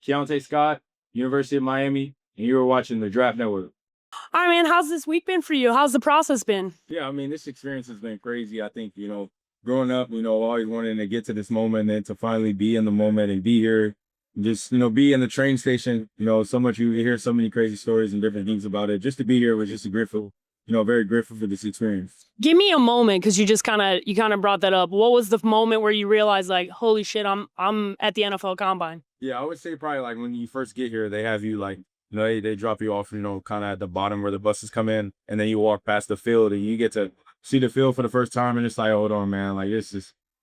Keionte Scott, University of Miami, and you were watching the Draft Network. All right, man. How's this week been for you? How's the process been? Yeah, I mean, this experience has been crazy. I think, growing up, always wanting to get to this moment and to finally be in the moment and be here, just, be in the train station, so much, you hear so many crazy stories and different things about it. Just to be here was just very grateful for this experience. Give me a moment, because you kind of brought that up. What was the moment where you realized, like, holy shit, I'm at the NFL Combine? Yeah, I would say probably like when you first get here, they have you like, they drop you off, kind of at the bottom where the buses come in, and then you walk past the field and you get to see the field for the first time, and it's like, hold on, man, like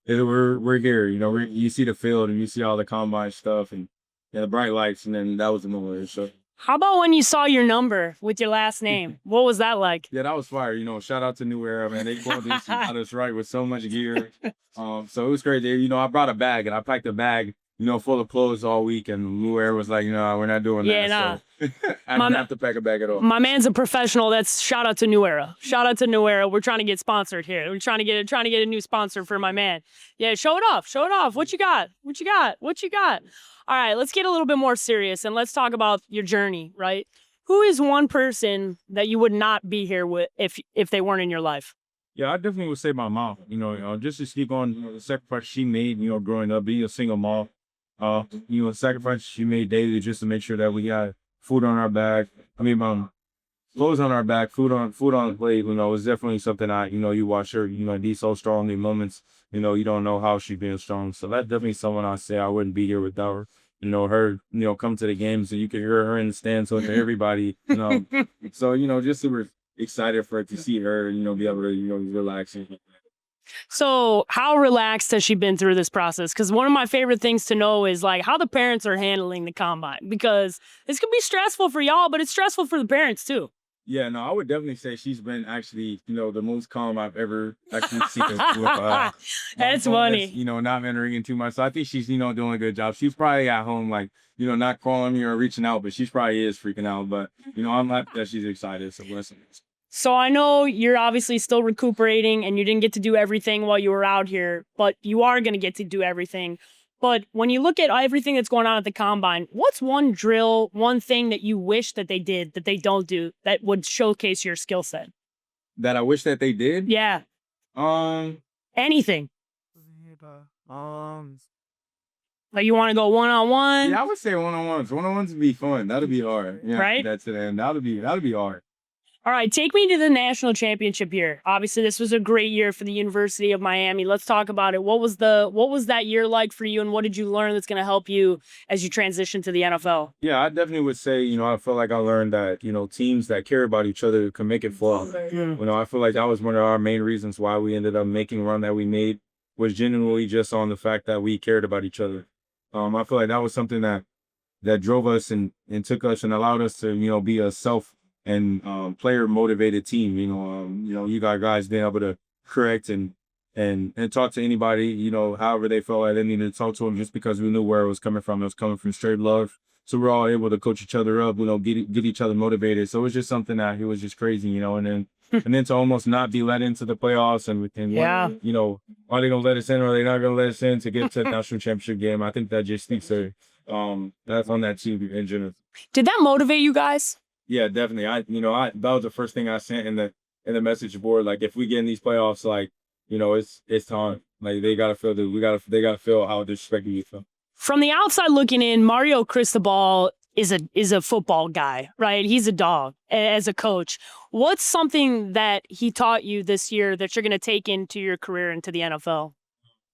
we're here, you see the field and you see all the combine stuff and the bright lights, and then that was the moment. So. How about when you saw your number with your last name? What was that like? Yeah, that was fire. Shout out to New Era, man. They pulled this got us right with so much gear. So it was great. I brought a bag and I packed a bag, full of clothes all week, and New Era was like, we're not doing that. Nah. So I didn't have to pack a bag at all. My man's a professional. That's shout out to New Era. Shout out to New Era. We're trying to get sponsored here. We're trying to get a new sponsor for my man. Yeah, show it off. Show it off. What you got? What you got? What you got? All right, let's get a little bit more serious and let's talk about your journey, right? Who is one person that you would not be here with if they weren't in your life? Yeah, I definitely would say my mom. Just to speak on the sacrifice she made, growing up, being a single mom. The sacrifice she made daily just to make sure that we got food on our back. Clothes on our back, food on the plate. It's definitely something you watch her. Be so strong in moments. You don't know how she's being strong. So that's definitely someone I say I wouldn't be here without her. Her, come to the games and you can hear her in the stands with everybody. So just super excited for it to see her. Be able to relax. So how relaxed has she been through this process? Because one of my favorite things to know is like how the parents are handling the combine, because this could be stressful for y'all, but it's stressful for the parents too. Yeah, no, I would definitely say she's been actually, the most calm I've ever actually seen her. That's funny. Not entering in too much. So I think she's, doing a good job. She's probably at home, like, not calling me or reaching out, but she probably is freaking out. But, I'm happy that she's excited. So listen. So I know you're obviously still recuperating and you didn't get to do everything while you were out here, but you are going to get to do everything. But when you look at everything that's going on at the Combine, what's one drill, one thing that you wish that they did that they don't do that would showcase your skill set? That I wish that they did? Yeah. Anything. Like you want to go one-on-one? Yeah, I would say one-on-ones. One-on-ones would be fun. That'll be hard. Yeah, right? That's it. And that'll be hard. All right, take me to the national championship year. Obviously, this was a great year for the University of Miami. Let's talk about it. What was that year like for you, and what did you learn that's going to help you as you transition to the NFL? Yeah, I definitely would say, I feel like I learned that, teams that care about each other can make it far. I feel like that was one of our main reasons why we ended up making the run that we made, was genuinely just on the fact that we cared about each other. I feel like that was something that drove us and took us and allowed us to, be a self and player motivated team. You got guys being able to correct and talk to anybody, however they felt like they needed to talk to them, just because we knew where it was coming from. It was coming from straight love. So we're all able to coach each other up, get each other motivated. So it was just something that it was just crazy, and then to almost not be let into the playoffs and yeah, are they gonna let us in or are they not gonna let us in to get to the national championship game? I think that just speaks to that's on that team in general. Did that motivate you guys? Yeah, definitely. That was the first thing I sent in the message board. Like, if we get in these playoffs, like, it's time. Like, they gotta feel they gotta feel how disrespected you feel. From the outside looking in, Mario Cristobal is a football guy, right? He's a dog as a coach. What's something that he taught you this year that you're gonna take into your career into the NFL?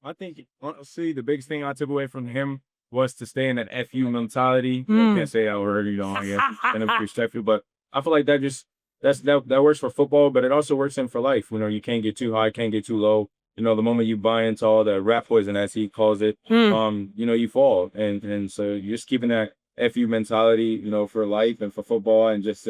I think honestly the biggest thing I took away from him was to stay in that FU mentality. I can't say that word, I guess, and I'm respectful, but I feel like that works for football, but it also works for life. You can't get too high, can't get too low. The moment you buy into all the rat poison, as he calls it, you fall. And so you're just keeping that FU mentality, for life and for football, and just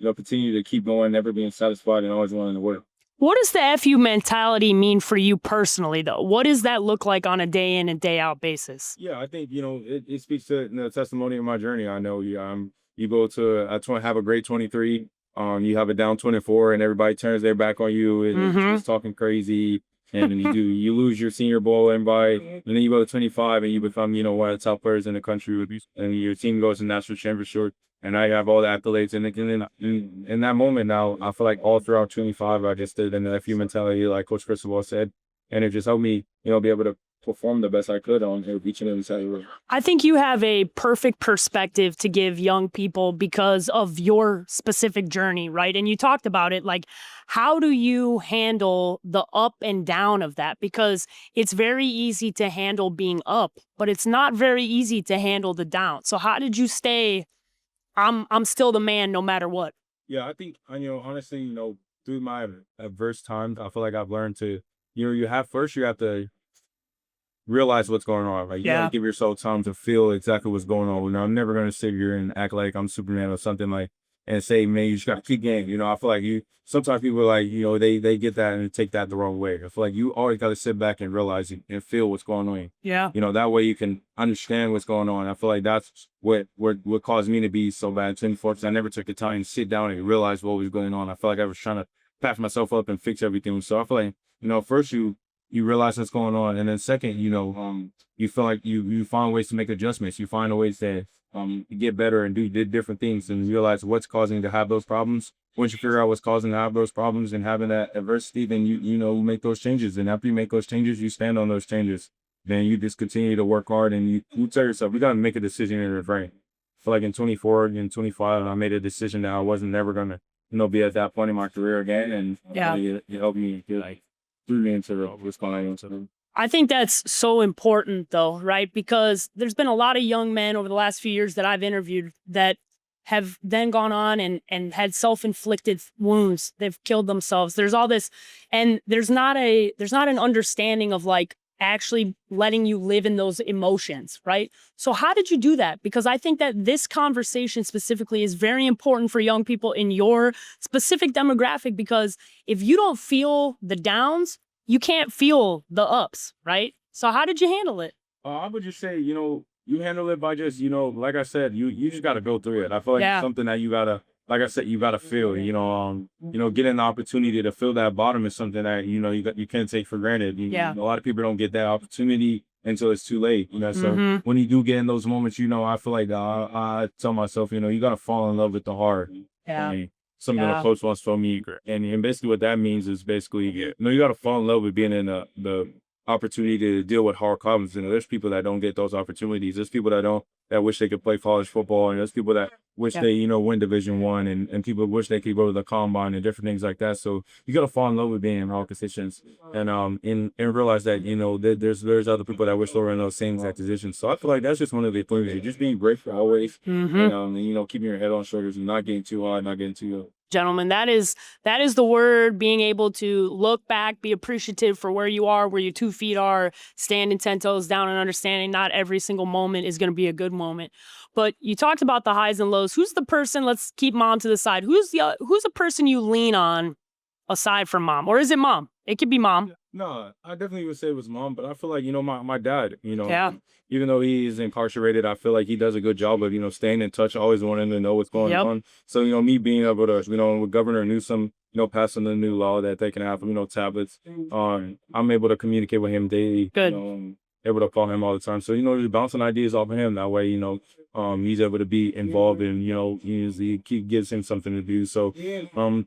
continue to keep going, never being satisfied and always wanting to work. What does the FU mentality mean for you personally, though? What does that look like on a day in and day out basis? Yeah, I think, it speaks to the testimony of my journey. I know you go to have a great 23, you have a down 24 and everybody turns their back on you and just talking crazy. And then you lose your senior bowl and then you go to 25 and you become, one of the top players in the country and your team goes to national championship. And I have all the accolades. And then in that moment now, I feel like all throughout 25, I just did an FU mentality, like Coach Cristobal said. And it just helped me, be able to perform the best I could on each and every side. I think you have a perfect perspective to give young people because of your specific journey, right? And you talked about it, like, how do you handle the up and down of that? Because it's very easy to handle being up, but it's not very easy to handle the down. So how did you stay, I'm still the man no matter what? Yeah, I think, honestly, through my adverse times, I feel like I've learned to, you have to realize what's going on. Like, you gotta give yourself time to feel exactly what's going on. I'm never gonna sit here and act like I'm Superman or something like, and say, man, you just gotta keep game. I feel like sometimes people are like, they get that and take that the wrong way. I feel like you always gotta sit back and realize it and feel what's going on. Yeah. That way you can understand what's going on. I feel like that's what caused me to be so bad in 24, because I never took the time to sit down and realize what was going on. I felt like I was trying to patch myself up and fix everything. So I feel like, first you realize what's going on, and then second, you feel like you find ways to make adjustments. You find ways to get better and do different things, and realize what's causing you to have those problems. Once you figure out what's causing to have those problems and having that adversity, then you make those changes. And after you make those changes, you stand on those changes. Then you just continue to work hard, and you tell yourself, you gotta make a decision in your brain. I feel like in 24 and 25, I made a decision that I wasn't never gonna be at that point in my career again, and it helped me threw me into what's going on. I think that's so important, though, right? Because there's been a lot of young men over the last few years that I've interviewed that have then gone on and had self-inflicted wounds. They've killed themselves. There's all this, and there's not an understanding of like actually letting you live in those emotions, right? So how did you do that? Because I think that this conversation specifically is very important for young people in your specific demographic, because if you don't feel the downs, you can't feel the ups, right? So how did you handle it? I would just say, you handle it by just, like I said, you just got to go through it. I feel like it's something that you gotta, like I said, you gotta feel. Getting the opportunity to feel that bottom is something that you can't take for granted. A lot of people don't get that opportunity until it's too late. So when you do get in those moments, I feel like I tell myself, you gotta fall in love with the hard. Something the coach once told me, and basically what that means is basically, you gotta fall in love with being in the opportunity to deal with hard problems. There's people that don't get those opportunities. There's people that wish they could play college football, and there's people that wish they, win Division I, and people wish they could go to the combine and different things like that. So you gotta fall in love with being in hard conditions, and realize that there's other people that wish they were in those same exact positions. So I feel like that's just one of the things. Just being grateful always, and keeping your head on shoulders and not getting too hard, not getting too low. Gentlemen, that is the word. Being able to look back, be appreciative for where you are, where your 2 feet are, standing 10 toes down, and understanding not every single moment is going to be a good moment. But you talked about the highs and lows. Who's the person? Let's keep mom to the side. Who's the person you lean on aside from mom, or is it mom? It could be mom. No, I definitely would say it was mom, but I feel like, my dad, Yeah. even though he is incarcerated, I feel like he does a good job of, staying in touch, always wanting to know what's going on. So, me being able to, with Governor Newsom, passing the new law that they can have, tablets, I'm able to communicate with him daily. Good. Able to call him all the time. So, just bouncing ideas off of him. That way, he's able to be involved and, he gives him something to do. So,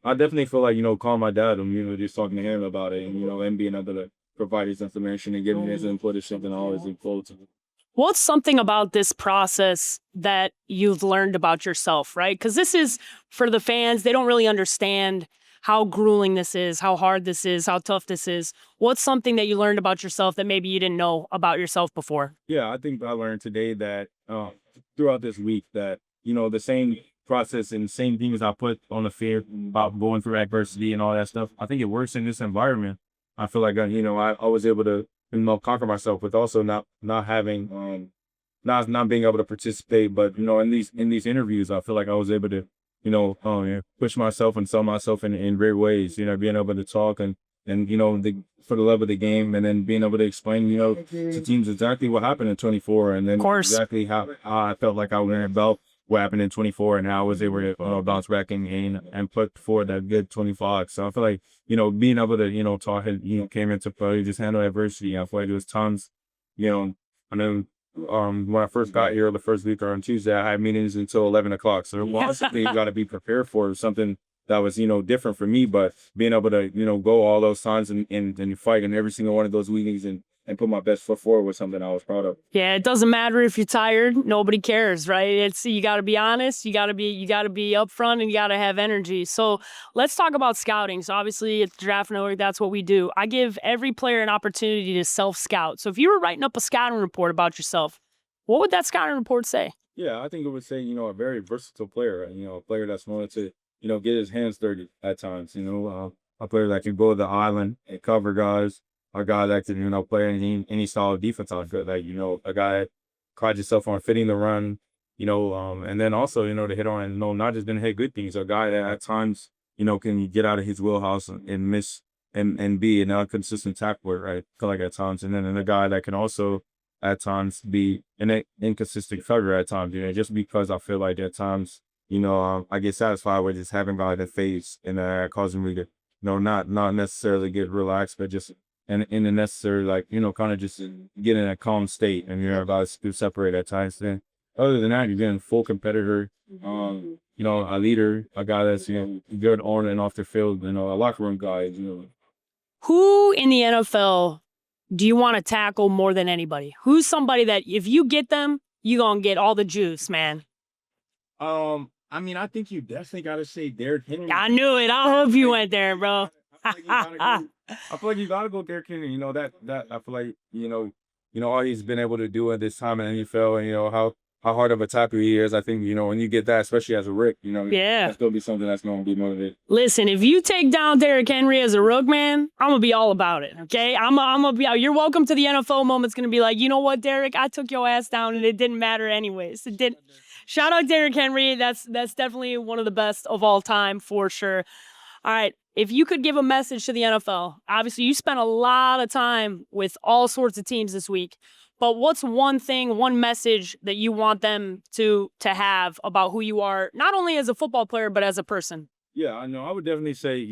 I definitely feel like, calling my dad and, just talking to him about it and being able to provide his information and giving his input is something I always look forward to. What's something about this process that you've learned about yourself, right? Because this is, for the fans, they don't really understand how grueling this is, how hard this is, how tough this is. What's something that you learned about yourself that maybe you didn't know about yourself before? Yeah, I think I learned today that throughout this week that, the same process and same things I put on the field about going through adversity and all that stuff, I think it works in this environment. I feel like, I was able to, conquer myself with also not having, not being able to participate. But, in these interviews, I feel like I was able to, push myself and sell myself in great ways, being able to talk and for the love of the game, and then being able to explain, to teams exactly what happened in 24, and then exactly how I felt like I went about what happened in 24, and how I was able to bounce back and put forward that good 25. So I feel like, being able to, talk, came into play, just handle adversity. I feel like there was times, and then when I first got here the first week or on Tuesday, I had meetings until 11 o'clock. So there was something you got to be prepared for, something that was, different for me, but being able to, go all those times and fight in every single one of those meetings and put my best foot forward was something I was proud of. Yeah, it doesn't matter if you're tired. Nobody cares, right? You got to be honest. You got to be upfront, and you got to have energy. So let's talk about scouting. So obviously at the Draft Network, that's what we do. I give every player an opportunity to self-scout. So if you were writing up a scouting report about yourself, what would that scouting report say? Yeah, I think it would say, a very versatile player, a player that's willing to, get his hands dirty at times, a player that can go to the island and cover guys, a guy that can, play any style of defense on good, like, a guy that prides himself on fitting the run, and then also, to hit on, and not just gonna hit good things, a guy that at times, can get out of his wheelhouse and miss and be an inconsistent tackler, right? Like at times, and then a guy that can also at times be an inconsistent cover at times, just because I feel like at times, I get satisfied with just having guy that fades and causing me to, not necessarily get relaxed, but just in a necessary, like, kind of just get in a calm state, and guys to separate at times. Then other than that, you're getting full competitor, a leader, a guy that's, good on and off the field, a locker room guy, Who in the NFL do you want to tackle more than anybody? Who's somebody that if you get them, you're going to get all the juice, man? I mean, I think you definitely got to say Derrick Henry. I knew it. I hope you went there, bro. I feel like you gotta go Derrick Henry. That I feel like all he's been able to do at this time in the NFL, and how hard of a tackler he is. I think when you get that, especially as a Rick, yeah, that's gonna be something that's gonna be motivated. Listen, if you take down Derrick Henry as a rook, man, I'm gonna be all about it. Okay, I'm gonna be. You're welcome to the NFL moment's gonna be like, you know what, Derrick, I took your ass down and it didn't matter anyways. It didn't. Shout out Derrick Henry. That's definitely one of the best of all time for sure. All right. If you could give a message to the NFL, obviously you spent a lot of time with all sorts of teams this week, but what's one thing, one message that you want them to have about who you are, not only as a football player, but as a person? Yeah, I know. I would definitely say,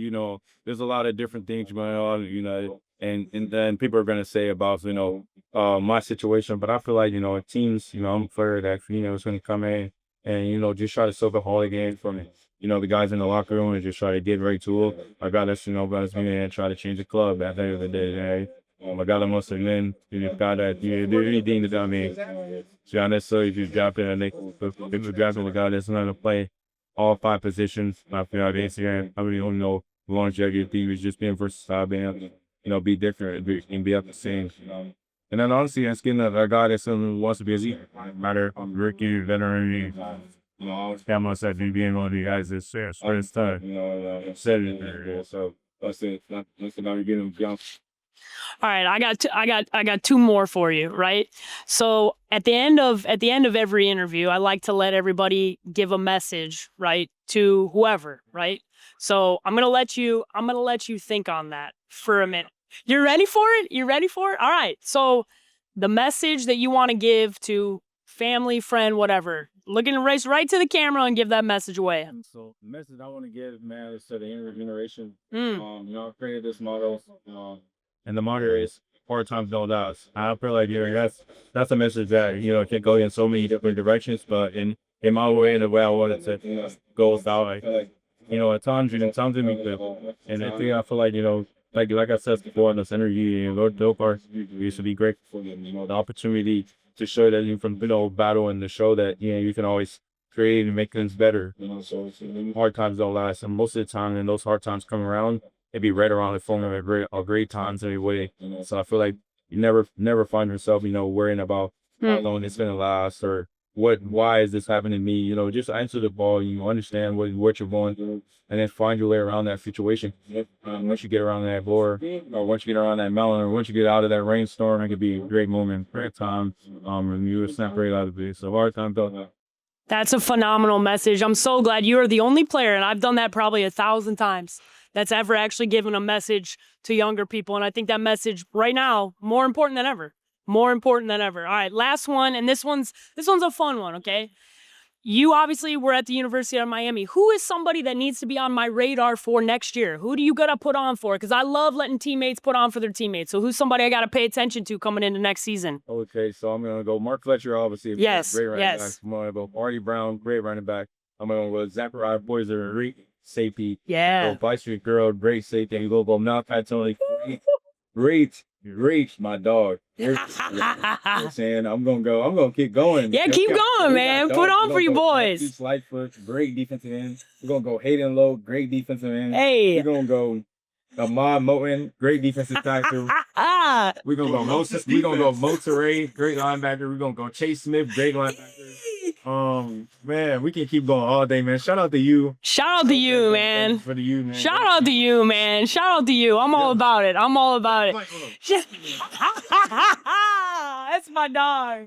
there's a lot of different things going on, and then people are going to say about, my situation, but I feel like, teams, I'm a player that, is going to come in and, just try to soak up all the games from it. The guys in the locker room and just try to get right to it. I got us, guys in and try to change the club at the end of the day. I got them must have been, got that, do anything to do me. So not necessarily just drop it and they drop it, guy that's not to play all 5 positions. I feel like Instagram, I really don't know the longevity of the team is just being versatile, being, be different and be up the same. And then honestly, that's getting a guy that wants to be as matter of rookie, veteran, Cameron said being one of the guys that's first time, said it there. So that's it. That's about to get him jump. All right, I got 2 more for you, right? So at the end of every interview, I like to let everybody give a message, right, to whoever, right? So I'm gonna let you think on that for a minute. You ready for it? All right. So the message that you want to give to family, friend, whatever, looking to race right to the camera and give that message away. So the message I want to give, man, is to the younger generation. I created this motto, and the motto is hard times don't last. I feel like that's a message that can go in so many different directions, but in my way and the way I wanted to go about, at times you can times me good, and I feel like like I said before in this interview, those parts you should be grateful for the opportunity to show that you from battle and to show that you can always create and make things better. So hard times don't last, and most of the time, when those hard times come around, it be right around the corner of great times anyway. So I feel like you never find yourself worrying about how long it's gonna last or why is this happening to me? Just answer the ball. You understand what you're going through, and then find your way around that situation. Once you get around that board, or once you get around that mountain, or once you get out of that rainstorm, it could be a great moment, great time. And you will snap right out of it. So hard time don't. That's a phenomenal message. I'm so glad you are the only player, and I've done that probably 1,000 times, that's ever actually given a message to younger people. And I think that message right now, more important than ever. More important than ever. All right, last one, and this one's a fun one, okay? You obviously were at the University of Miami. Who is somebody that needs to be on my radar for next year? Who do you got to put on for? Because I love letting teammates put on for their teammates. So who's somebody I got to pay attention to coming into next season? Okay, so I'm gonna go Mark Fletcher, obviously. Yes, Great running yes. back. I'm gonna go Artie Brown, great running back. I'm gonna go Zachariah Poyser, great safety. Yeah. Go Vice Street Girl, great safety. You go Malachi Tony, great, my dog. You know what I'm saying? I'm gonna keep going. Yeah, keep going, man. Put on for you boys. Lightfoot, great defensive end. We're gonna go Hayden Lowe, great defensive end. Hey. We're gonna go Ahmad Moten, great defensive tackle. We're gonna go Moses. We're gonna go Monterey, great linebacker. We're gonna go Chase Smith, great linebacker. Man, we can keep going all day, man. Shout out to you. Shout out to you, man. For the you, man. Shout out to you, man. Shout out to you. I'm all about it. I'm all about it. That's my dog.